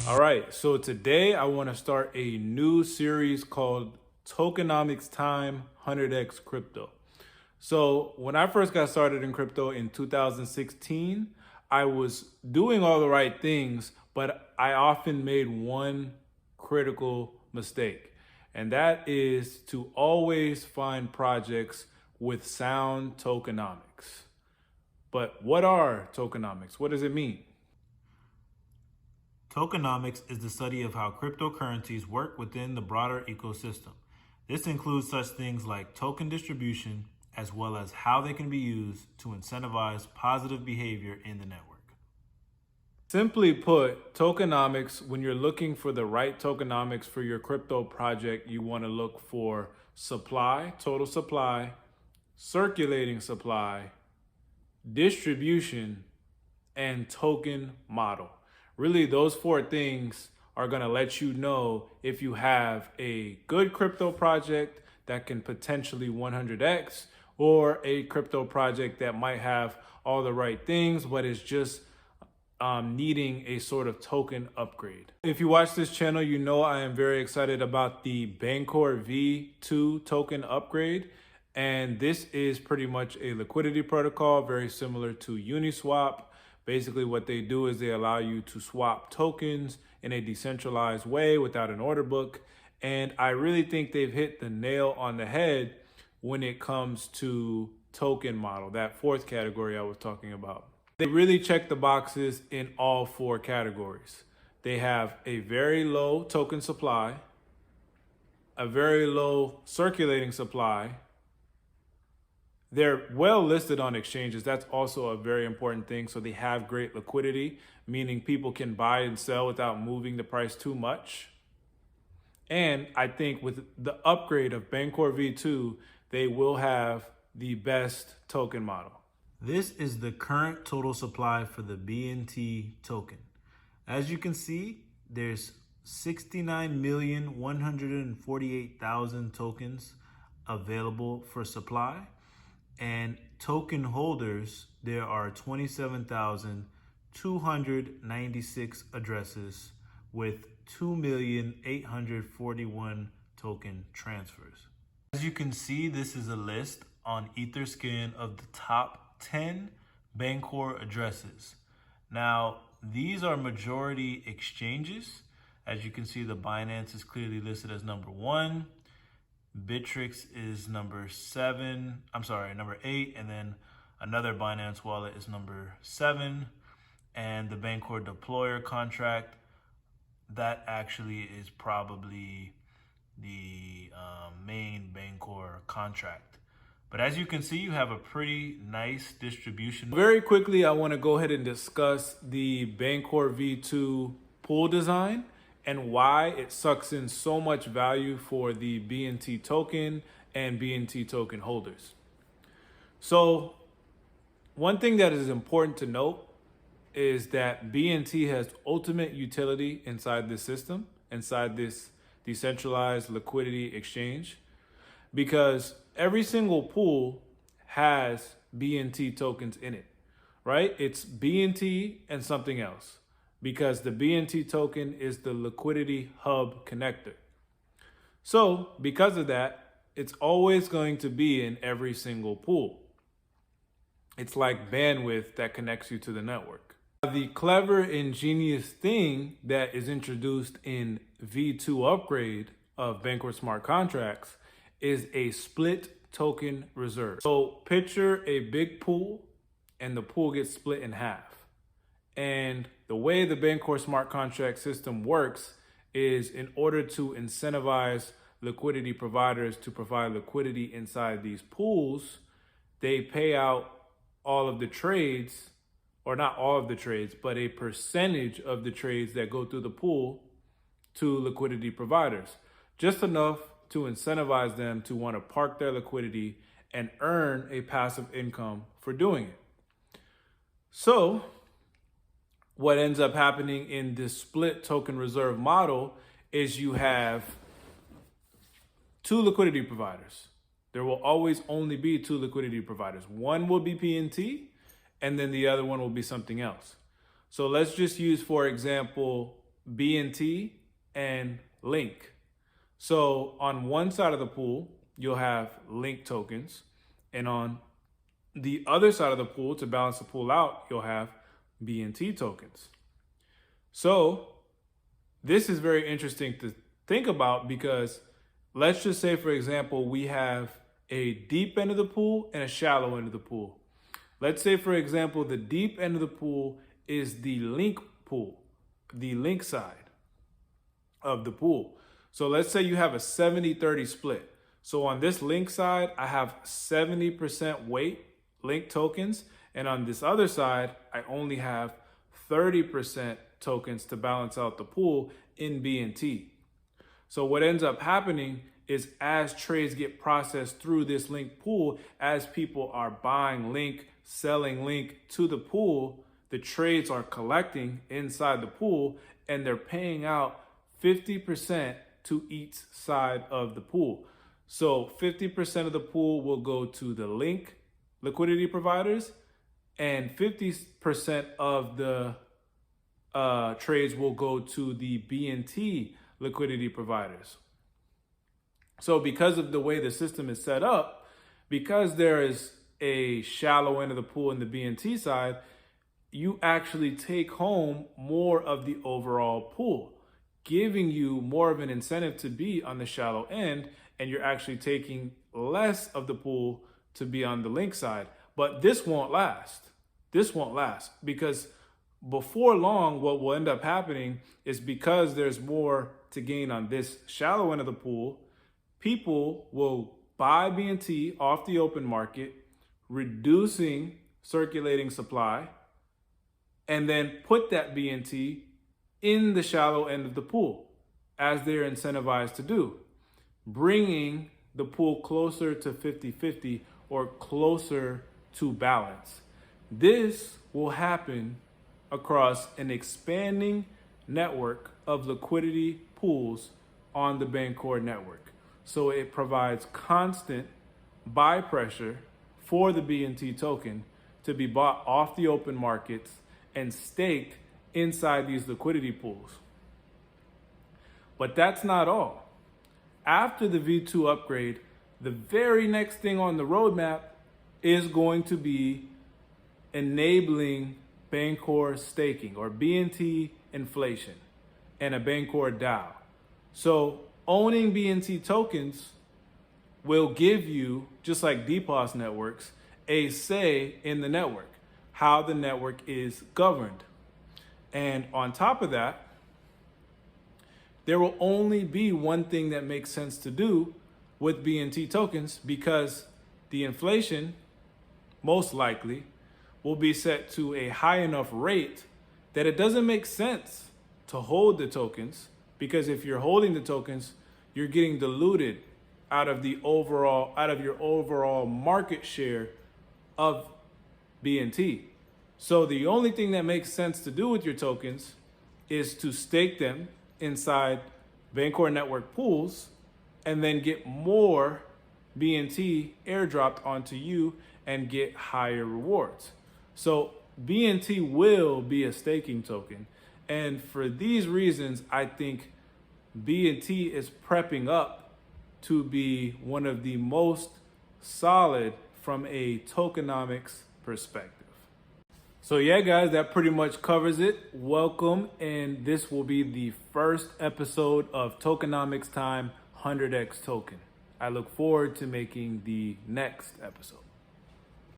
All right, so today I want to start a new series called Tokenomics Time 100x Crypto. So when I first got started in crypto in 2016, I was doing all the right things, but I often made one critical mistake. And that is to always find projects with sound tokenomics. But what are tokenomics? What does it mean? Tokenomics is the study of how cryptocurrencies work within the broader ecosystem. This includes such things like token distribution, as well as how they can be used to incentivize positive behavior in the network. Simply put, tokenomics, when you're looking for the right tokenomics for your crypto project, you want to look for supply, total supply, circulating supply, distribution, and token model. Really, those four things are going to let you know if you have a good crypto project that can potentially 100x or a crypto project that might have all the right things, but is just needing a sort of token upgrade. If you watch this channel, you know I am very excited about the Bancorv2 token upgrade. And this is pretty much a liquidity protocol, very similar to Uniswap. Basically, what they do is they allow you to swap tokens in a decentralized way without an order book. And I really think they've hit the nail on the head when it comes to token model, that fourth category I was talking about. They really check the boxes in all four categories. They have a very low token supply, a very low circulating supply. They're well listed on exchanges. That's also a very important thing. So they have great liquidity, meaning people can buy and sell without moving the price too much. And I think with the upgrade of Bancorv2, they will have the best token model. This is the current total supply for the BNT token. As you can see, there's 69,148,000 tokens available for supply. And token holders, there are 27,296 addresses with 2,841 token transfers. As you can see, this is a list on Etherscan of the top 10 Bancor addresses. Now, these are majority exchanges. As you can see, the Binance is clearly listed as number 1. Bittrex is number 8, and then another Binance wallet is number 7, and the Bancor deployer contract, that actually is probably the main Bancor contract. But as you can see, you have a pretty nice distribution. Very quickly, I want to go ahead and discuss the Bancorv2 pool design and why it sucks in so much value for the BNT token and BNT token holders. So one thing that is important to note is that BNT has ultimate utility inside this system, inside this decentralized liquidity exchange, because every single pool has BNT tokens in it, right? It's BNT and something else, because the BNT token is the liquidity hub connector. So because of that, it's always going to be in every single pool. It's like bandwidth that connects you to the network. The clever, ingenious thing that is introduced in V2 upgrade of Bancor smart contracts is a split token reserve. So picture a big pool and the pool gets split in half. And the way the Bancor smart contract system works is, in order to incentivize liquidity providers to provide liquidity inside these pools, they pay out all of the trades, or not all of the trades, but a percentage of the trades that go through the pool to liquidity providers, just enough to incentivize them to want to park their liquidity and earn a passive income for doing it. So what ends up happening in this split token reserve model is you have two liquidity providers. There will always only be two liquidity providers. One will be BNT, and then the other one will be something else. So let's just use, for example, BNT, and Link. So on one side of the pool, you'll have Link tokens, and on the other side of the pool, to balance the pool out, you'll have BNT tokens. So this is very interesting to think about, because let's just say, for example, we have a deep end of the pool and a shallow end of the pool. Let's say, for example, the deep end of the pool is the Link pool, the Link side of the pool. So let's say you have a 70-30 split. So on this Link side, I have 70% weight Link tokens. And on this other side, I only have 30% tokens to balance out the pool in BNT. So what ends up happening is, as trades get processed through this Link pool, as people are buying Link, selling Link to the pool, the trades are collecting inside the pool, and they're paying out 50% to each side of the pool. So 50% of the pool will go to the Link liquidity providers, and 50% of the trades will go to the BNT liquidity providers. So because of the way the system is set up, because there is a shallow end of the pool in the BNT side, you actually take home more of the overall pool, giving you more of an incentive to be on the shallow end, and you're actually taking less of the pool to be on the Link side. But this won't last. This won't last, because before long, what will end up happening is, because there's more to gain on this shallow end of the pool, people will buy BNT off the open market, reducing circulating supply, and then put that BNT in the shallow end of the pool, as they're incentivized to do, bringing the pool closer to 50-50 or closer to balance. This will happen across an expanding network of liquidity pools on the Bancor network. So it provides constant buy pressure for the BNT token to be bought off the open markets and staked inside these liquidity pools. But that's not all. After the V2 upgrade, the very next thing on the roadmap is going to be enabling Bancor Staking, or BNT inflation, and a Bancor DAO. So owning BNT tokens will give you, just like DPoS networks, a say in the network, how the network is governed. And on top of that, there will only be one thing that makes sense to do with BNT tokens, because the inflation most likely will be set to a high enough rate that it doesn't make sense to hold the tokens, because if you're holding the tokens, you're getting diluted out of your overall market share of BNT. So the only thing that makes sense to do with your tokens is to stake them inside Bancor network pools, and then get more BNT airdropped onto you and get higher rewards. So BNT will be a staking token. And for these reasons, I think BNT is prepping up to be one of the most solid from a tokenomics perspective. So yeah, guys, that pretty much covers it. Welcome, and this will be the first episode of Tokenomics Time 100x Token. I look forward to making the next episode.